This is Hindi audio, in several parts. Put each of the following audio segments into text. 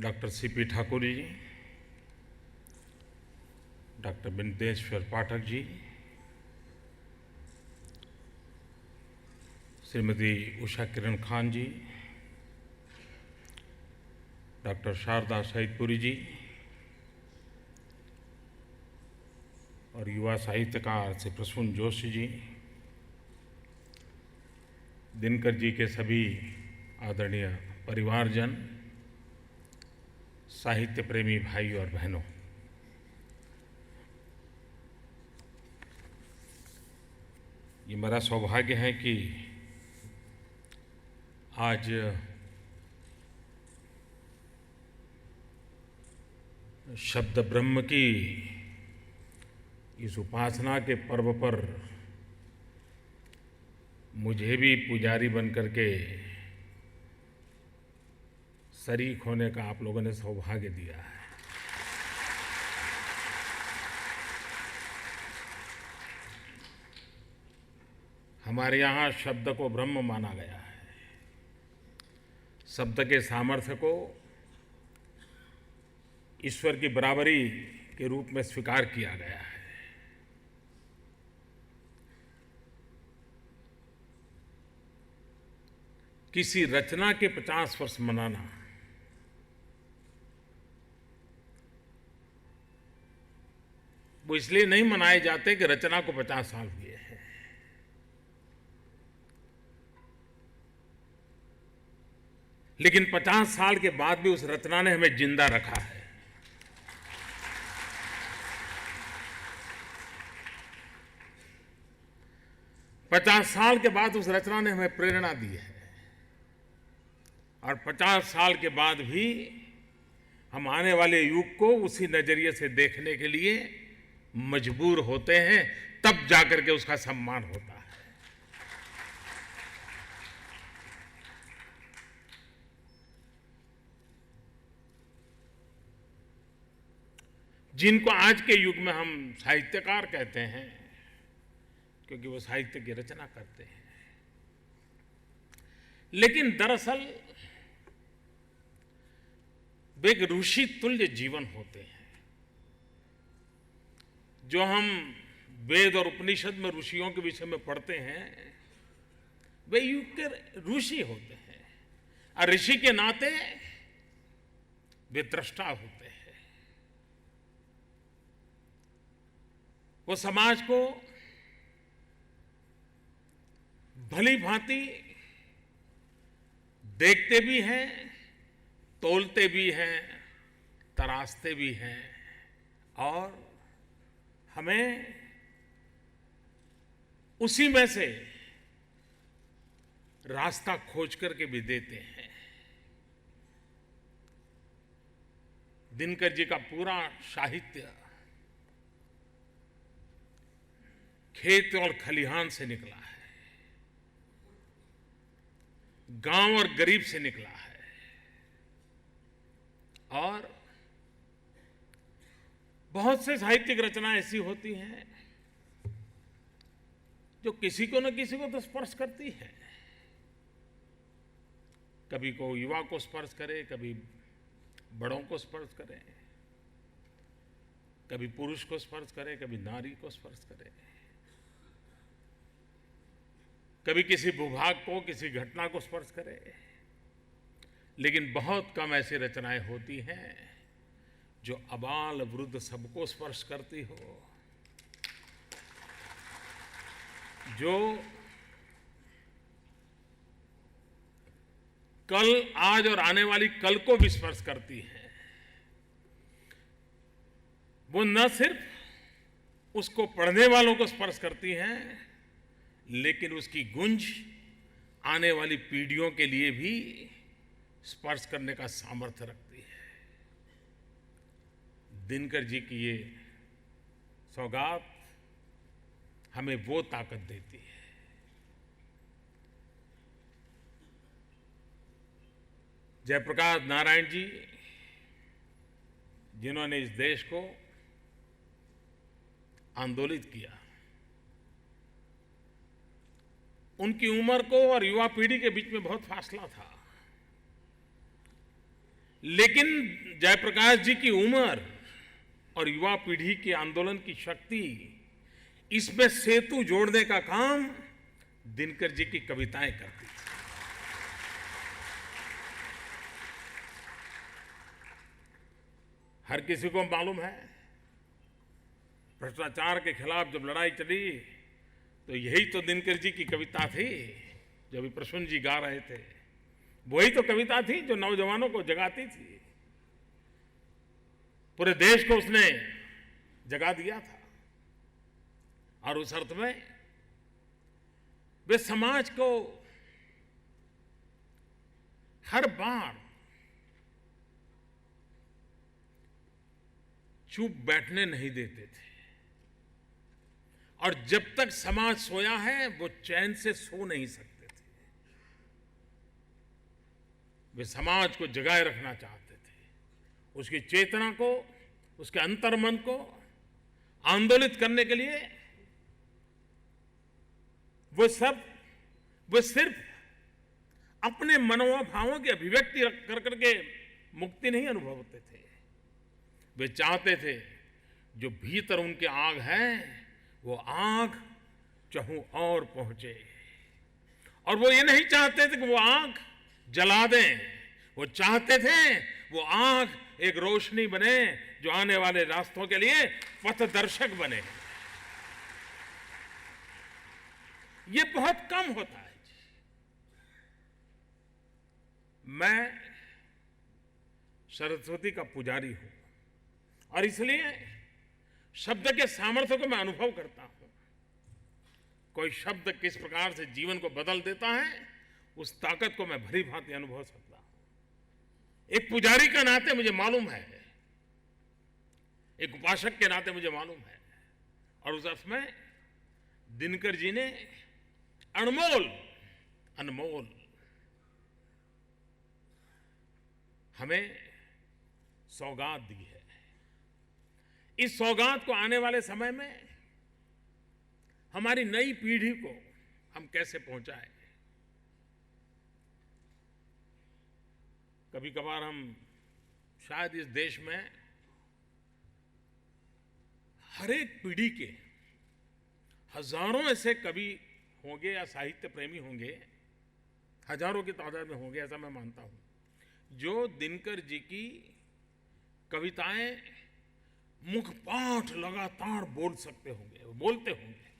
Doctor CP Thakur ji, doctor Bindeshwar Pathak ji, Shrimati Usha Kiran Khan जी, डॉक्टर शारदा सईदपुरी जी और युवा साहित्यकार श्री प्रसून जोशी जी, दिनकर जी के सभी आदरणीय परिवारजन, साहित्य प्रेमी भाई और बहनों, ये मेरा सौभाग्य है कि आज शब्द ब्रह्म की इस उपासना के पर्व पर मुझे भी पुजारी बनकर के शरीक होने का आप लोगों ने सौभाग्य दिया है। हमारे यहाँ शब्द को ब्रह्म माना गया है, शब्द के सामर्थ्य को ईश्वर की बराबरी के रूप में स्वीकार किया गया है। किसी रचना के 50 वर्ष मनाना वो इसलिए नहीं मनाए जाते कि रचना को 50 साल हुए हैं। लेकिन 50 साल के बाद भी उस रचना ने हमें जिंदा रखा है। पचास साल के बाद उस रचना ने हमें प्रेरणा दी है और 50 साल के बाद भी हम आने वाले युग को उसी नजरिए से देखने के लिए मजबूर होते हैं, तब जाकर के उसका सम्मान होता है। जिनको आज के युग में हम साहित्यकार कहते हैं, क्योंकि वो साहित्य की रचना करते हैं, लेकिन दरअसल वे एक ऋषि तुल्य जीवन होते हैं। जो हम वेद और उपनिषद में ऋषियों के विषय में पढ़ते हैं, वे युग के ऋषि होते हैं और ऋषि के नाते वे दृष्टा होते हैं। वो समाज को भली भांति देखते भी हैं, तोलते भी हैं, तराशते भी हैं और हमें उसी में से रास्ता खोज करके भी देते हैं। दिनकर जी का पूरा साहित्य खेत और खलिहान से निकला है, गांव और गरीब से निकला है और बहुत से साहित्यिक रचना ऐसी होती हैं जो किसी को न किसी को तो स्पर्श करती है। कभी को युवा को स्पर्श करे, कभी बड़ों को स्पर्श करे, कभी पुरुष को स्पर्श करे, कभी नारी को स्पर्श करे, कभी किसी भूभाग को, किसी घटना को स्पर्श करे। लेकिन बहुत कम ऐसी रचनाएं होती हैं जो अबाल वृद्ध सबको स्पर्श करती हो, जो कल, आज और आने वाली कल को भी स्पर्श करती है। वो न सिर्फ उसको पढ़ने वालों को स्पर्श करती हैं, लेकिन उसकी गूंज आने वाली पीढ़ियों के लिए भी स्पर्श करने का सामर्थ्य रखती है। दिनकर जी की ये सौगात हमें वो ताकत देती है। जयप्रकाश नारायण जी, जिन्होंने इस देश को आंदोलित किया, उनकी उम्र को और युवा पीढ़ी के बीच में बहुत फासला था। लेकिन जयप्रकाश जी की उम्र और युवा पीढ़ी के आंदोलन की शक्ति, इसमें सेतु जोड़ने का काम दिनकर जी की कविताएं करती थी। हर किसी को मालूम है, भ्रष्टाचार के खिलाफ जब लड़ाई चली तो यही तो दिनकर जी की कविता थी जो अभी प्रसून जी गा रहे थे। वही तो कविता थी जो नौजवानों को जगाती थी। पूरे देश को उसने जगा दिया था। और उस अर्थ में वे समाज को हर बार चुप बैठने नहीं देते थे, और जब तक समाज सोया है वो चैन से सो नहीं सकते थे। वे समाज को जगाए रखना चाहते थे, उसकी चेतना को, उसके अंतर्मन को आंदोलित करने के लिए वो सिर्फ अपने मनोभावों की अभिव्यक्ति कर करके मुक्ति नहीं अनुभवते थे। वे चाहते थे जो भीतर उनके आग है वो आग चहु और पहुंचे, और वो ये नहीं चाहते थे कि वो आग जला दें। वो चाहते थे वो आग एक रोशनी बने जो आने वाले रास्तों के लिए पथदर्शक बने। ये बहुत कम होता है। मैं सरस्वती का पुजारी हूं और इसलिए शब्द के सामर्थ्य को मैं अनुभव करता हूं। कोई शब्द किस प्रकार से जीवन को बदल देता है, उस ताकत को मैं भली भांति अनुभव सकता हूं। एक पुजारी के नाते मुझे मालूम है, एक उपासक के नाते मुझे मालूम है, और उस अर्थ में दिनकर जी ने अनमोल हमें सौगात दी है। इस सौगात को आने वाले समय में हमारी नई पीढ़ी को हम कैसे पहुंचाएं। कभी कभार हम शायद इस देश में हर एक पीढ़ी के हजारों ऐसे कवि होंगे या साहित्य प्रेमी होंगे, हजारों की तादाद में होंगे, ऐसा मैं मानता हूं, जो दिनकर जी की कविताएं मुखपाठ लगातार बोल सकते होंगे, बोलते होंगे।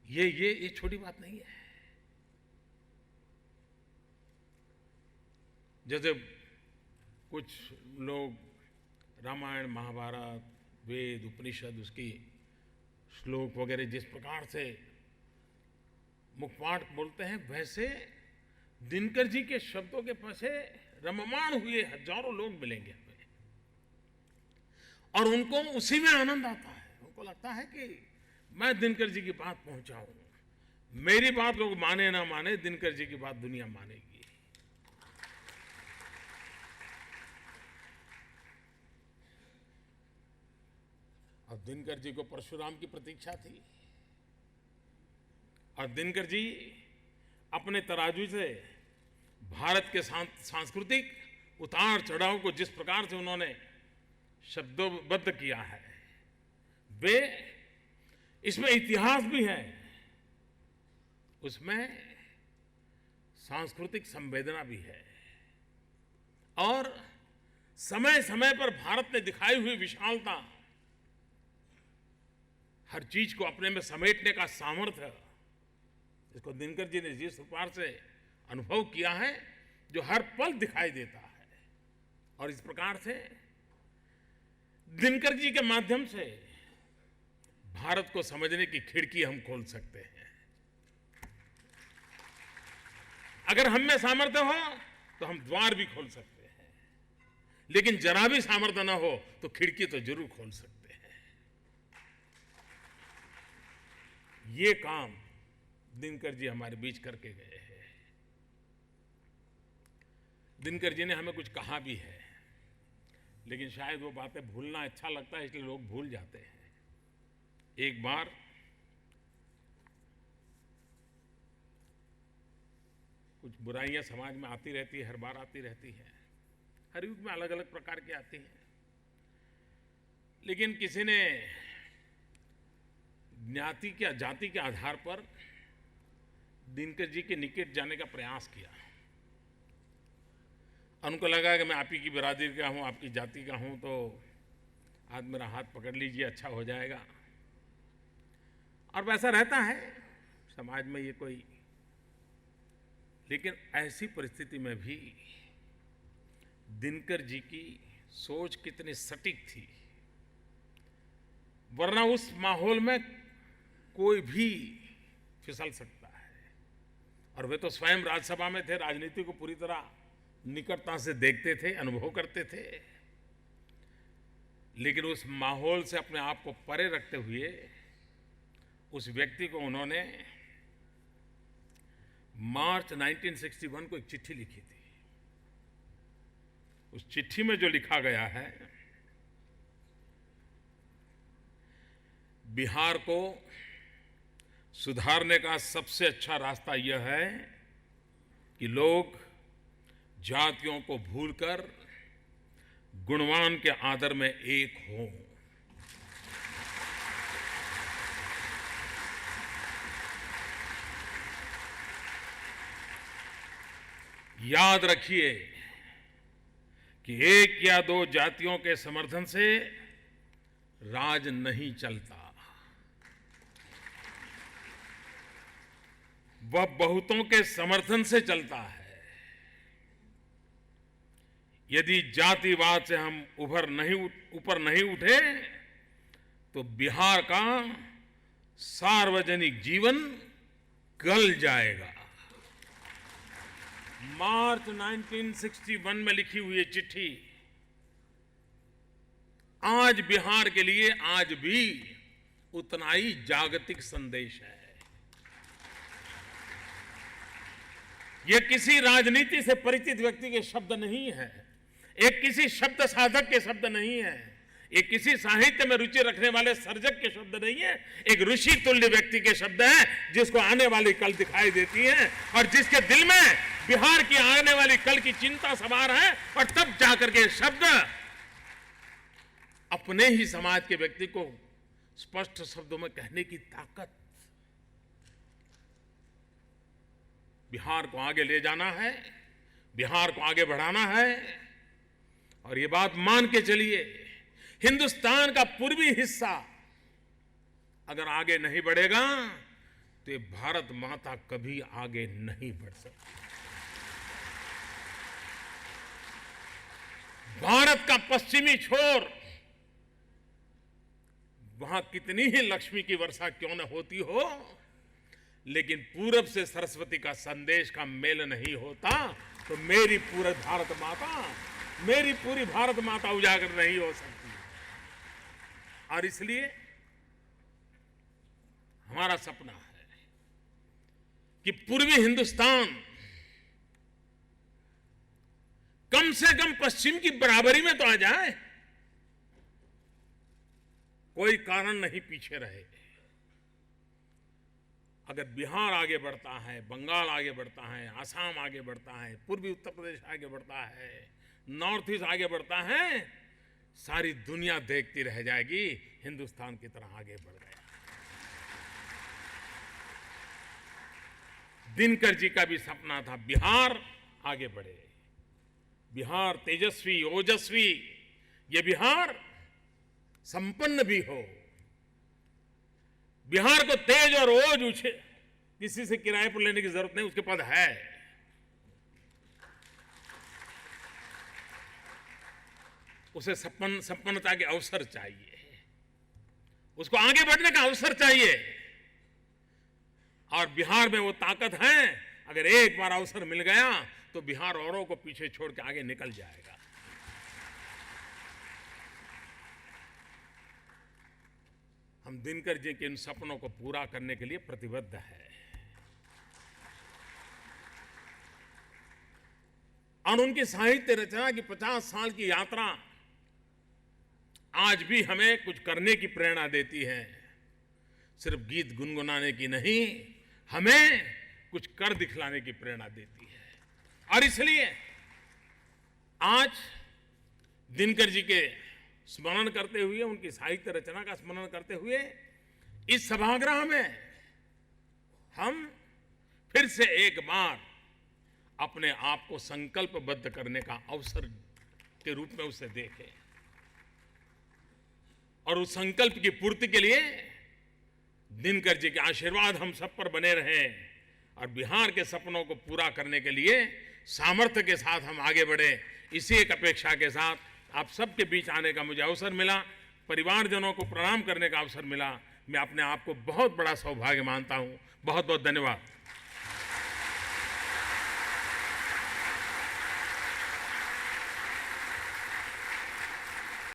ये छोटी बात नहीं है। जैसे कुछ लोग रामायण, महाभारत, वेद, उपनिषद, उसकी श्लोक वगैरह जिस प्रकार से मुखपाठ बोलते हैं, वैसे दिनकर जी के शब्दों के पीछे रममाण हुए हजारों लोग मिलेंगे हमें, और उनको उसी में आनंद आता है। उनको लगता है कि मैं दिनकर जी की बात पहुंचाऊं, मेरी बात लोग माने ना माने, दिनकर जी की बात दुनिया मानेगी। और दिनकर जी को परशुराम की प्रतीक्षा थी, और दिनकर जी अपने तराजू से भारत के सांस्कृतिक उतार चढ़ाव को जिस प्रकार से उन्होंने शब्दबद्ध किया है, वे इसमें इतिहास भी है, उसमें सांस्कृतिक संवेदना भी है, और समय समय पर भारत ने दिखाई हुई विशालता, हर चीज को अपने में समेटने का सामर्थ्य, इसको दिनकर जी ने जिस प्रकार से अनुभव किया है, जो हर पल दिखाई देता है। और इस प्रकार से दिनकर जी के माध्यम से भारत को समझने की खिड़की हम खोल सकते हैं। अगर हम में सामर्थ्य हो तो हम द्वार भी खोल सकते हैं, लेकिन जरा भी सामर्थ्य ना हो तो खिड़की तो जरूर खोल सकते हैं। ये काम दिनकर जी हमारे बीच करके गए हैं। दिनकर जी ने हमें कुछ कहा भी है, लेकिन शायद वो बातें भूलना अच्छा लगता है, इसलिए लोग भूल जाते हैं। एक बार कुछ बुराइयां समाज में आती रहती है, हर बार आती रहती है, हर युग में अलग अलग प्रकार के आते हैं, लेकिन किसी ने ज्ञाति के जाति के आधार पर दिनकर जी के निकट जाने का प्रयास किया। उनको लगा कि मैं आप ही की बिरादरी का हूँ, आपकी जाति का हूँ, तो आज मेरा हाथ पकड़ लीजिए, अच्छा हो जाएगा। और वैसा रहता है समाज में ये कोई, लेकिन ऐसी परिस्थिति में भी दिनकर जी की सोच कितनी सटीक थी, वरना उस माहौल में कोई भी फिसल सकता है। और वे तो स्वयं राज्यसभा में थे, राजनीति को पूरी तरह निकटता से देखते थे, अनुभव करते थे, लेकिन उस माहौल से अपने आप को परे रखते हुए उस व्यक्ति को उन्होंने मार्च 1961 को एक चिट्ठी लिखी थी। उस चिट्ठी में जो लिखा गया है, बिहार को सुधारने का सबसे अच्छा रास्ता यह है कि लोग जातियों को भूलकर गुणवान के आदर में एक हों। याद रखिए कि एक या दो जातियों के समर्थन से राज नहीं चलता, वह बहुतों के समर्थन से चलता है। यदि जातिवाद से हम ऊपर नहीं उठे तो बिहार का सार्वजनिक जीवन गल जाएगा। मार्च 1961 में लिखी हुई चिट्ठी आज बिहार के लिए आज भी उतना ही जागतिक संदेश है। यह किसी राजनीति से परिचित व्यक्ति के शब्द नहीं है, एक किसी शब्द साधक के शब्द नहीं है, एक किसी साहित्य में रुचि रखने वाले सर्जक के शब्द नहीं है, एक ऋषि तुल्य व्यक्ति के शब्द हैं जिसको आने वाली कल दिखाई देती है और जिसके दिल में बिहार की आने वाली कल की चिंता सवार है। और तब जाकर के शब्द अपने ही समाज के व्यक्ति को स्पष्ट शब्दों में कहने की ताकत। बिहार को आगे ले जाना है, बिहार को आगे बढ़ाना है। और ये बात मान के चलिए, हिंदुस्तान का पूर्वी हिस्सा अगर आगे नहीं बढ़ेगा तो ये भारत माता कभी आगे नहीं बढ़ सकती। भारत का पश्चिमी छोर, वहां कितनी ही लक्ष्मी की वर्षा क्यों न होती हो, लेकिन पूरब से सरस्वती का संदेश का मेल नहीं होता तो मेरी पूरी भारत माता उजागर नहीं हो सकती। और इसलिए हमारा सपना है कि पूर्वी हिंदुस्तान कम से कम पश्चिम की बराबरी में तो आ जाए, कोई कारण नहीं पीछे रहे। अगर बिहार आगे बढ़ता है, बंगाल आगे बढ़ता है, आसाम आगे बढ़ता है, पूर्वी उत्तर प्रदेश आगे बढ़ता है, नॉर्थ ईस्ट आगे बढ़ता है, सारी दुनिया देखती रह जाएगी हिंदुस्तान की तरह आगे बढ़ गया। दिनकर जी का भी सपना था बिहार आगे बढ़े, बिहार तेजस्वी ओजस्वी, ये बिहार संपन्न भी हो, बिहार को तेज और ओज उछे किसी से किराए पर लेने की जरूरत नहीं, उसके पास है। उसे संपन्नता के अवसर चाहिए, उसको आगे बढ़ने का अवसर चाहिए। और बिहार में वो ताकत है, अगर एक बार अवसर मिल गया तो बिहार औरों को पीछे छोड़ के आगे निकल जाएगा। हम दिनकर जी के इन सपनों को पूरा करने के लिए प्रतिबद्ध है। और उनकी साहित्य रचना की 50 साल की यात्रा आज भी हमें कुछ करने की प्रेरणा देती है, सिर्फ गीत गुनगुनाने की नहीं, हमें कुछ कर दिखलाने की प्रेरणा देती है। और इसलिए आज दिनकर जी के स्मरण करते हुए, उनकी साहित्य रचना का स्मरण करते हुए इस सभागृह में हम फिर से एक बार अपने आप को संकल्पबद्ध करने का अवसर के रूप में उसे देखें और उस संकल्प की पूर्ति के लिए दिनकर जी के आशीर्वाद हम सब पर बने रहें और बिहार के सपनों को पूरा करने के लिए सामर्थ्य के साथ हम आगे बढ़े। इसी एक अपेक्षा के साथ आप सबके बीच आने का मुझे अवसर मिला, परिवारजनों को प्रणाम करने का अवसर मिला। मैं अपने आप को बहुत बड़ा सौभाग्य मानता हूं। बहुत बहुत धन्यवाद।